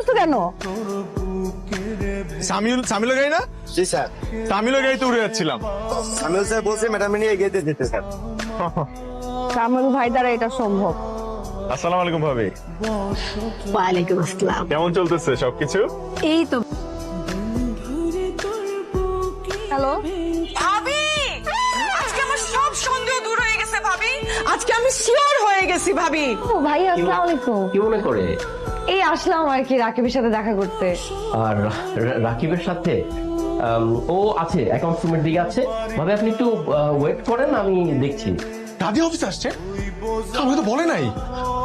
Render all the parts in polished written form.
করতেছো কেন? সামিলের গাড়ি না? জি স্যার। সামিলের গাড়িতে উড়ে যাচ্ছিলাম। সামিল স্যার বলছে ম্যাডাম নিয়ে এগিয়ে যেতে স্যার। কামরুল ভাই দ্বারা এটা সম্ভব। আসসালামু আলাইকুম ভাবি। ওয়ালাইকুম আসসালাম। কেমন চলতেছে সবকিছু? এই তো। হ্যালো ভাবি, আজকে আমার সব সন্দেহ দূর হয়ে গেছে ভাবি। আজকে আমি শিওর হয়ে গেছি ভাবি। ও ভাই, আসসালামু আলাইকুম। কি মনে করে? এই আসলাম আর কি রাকিবের সাথে দেখা করতে। আর রাকিবের সাথে ও আছে অ্যাকাউন্টস রুমের দিকে আছে। ভাবে আপনি একটু ওয়েট করেন, আমি দেখছি। দাদি অফিসে আসছে? আমাকে তো বলে নাই।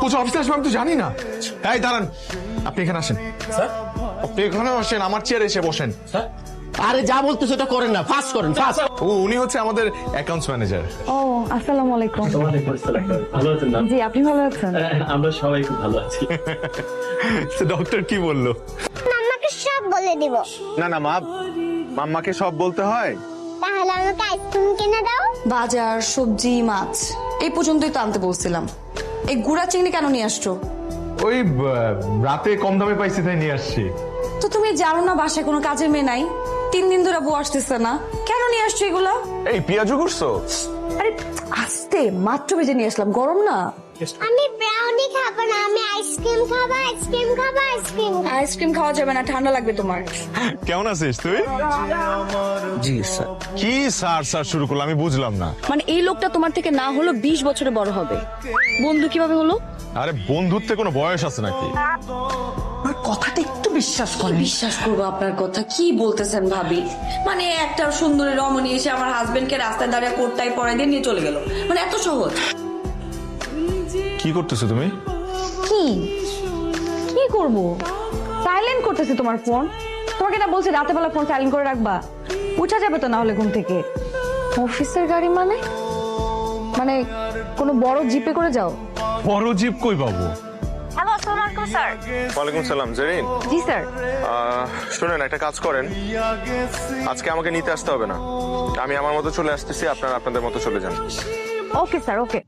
কোচ অফিসে আসবে আমি তো জানি না। এই দাঁড়ান, আপনি এখানে আসেন। স্যার, আপনি এখানে আসেন, আমার চেয়ারে এসে বসেন। স্যার, আরে যা বলতেছো ওটা করেন না, ফাস্ট করেন, ফাস্ট। উনি হচ্ছে আমাদের অ্যাকাউন্টস ম্যানেজার। ও আসসালামু আলাইকুম। ভালো আছেন না? জি, আপনি ভালো আছেন? আমরা সবাই খুব ভালো আছি। ডক্টর কি বললো? মাম্মাকে সব বলে দিব। না না মা, মাম্মাকে সব বলতে হয়? তাহলে আমাকে আইসক্রিম কিনে দাও। বাজার, সবজি, মাছ এই পর্যন্তই তো আনতে বলছিলাম। এই গুড়া চিংড়ি কেন নিয়ে আসছো? ওই রাতে কম দামে পাইছি তাই নিয়ে আসছি। তো তুমি জানো না বাসায় কোনো কাজের মেয়ে নাই? 3 দিন ধরে বউ আসতেছে না, কেন নিয়ে আসছো এগুলা? এই পেঁয়াজু করছো? আরে আস্তে, মাত্র ভেজে নিয়ে আসলাম, গরম না। আমি ব্রাউনি খাবো না, আমি আইসক্রিম খাবো, আইসক্রিম খাবো, আইসক্রিম খাবো। আইসক্রিম খাওয়া যাবে না, ঠান্ডা লাগবে তোমার। কেমন আছিস তুই? জি স্যার। কি স্যার স্যার শুরু করলো আমি বুঝলাম না। মানে এই লোকটা তোমার থেকে না হলো 20 বছরে বড় হবে, বন্ধু কিভাবে হলো? আরে বন্ধুত্বে কোনো বয়স আছে নাকি? কথাটা একটু বিশ্বাস করে। বিশ্বাস করবো আপনার কথা? কি বলতেছেন ভাবি? মানে একটা সুন্দরী রমণী এসে আমার হাজবেন্ডকে রাস্তায় দাঁড়িয়ে কোটটাই পরাই দিয়ে নিয়ে চলে গেল, মানে এত সহজ? কি করতেছো তুমি? কি কি করব? সাইলেন্ট করতেছি তোমার ফোন। তোমাকে না বলছি রাতে বেলা ফোন সাইলেন্ট করে রাখবা? উঠা যাবে তো না হলে ঘুম থেকে। অফিসের গাড়ি মানে মানে কোনো বড় জিপে করে যাও? বড় জিপ কই পাবো? হ্যালো, আসসালামু আলাইকুম স্যার। ওয়ালাইকুম সালাম জেরিন। জি স্যার। শুনেন, একটা কাজ করেন, আজকে আমাকে নিতে আসতে হবে না, আমি আমার মতো চলে আসতেছি, আপনারা আপনাদের মতো চলে যান। ওকে স্যার, ওকে।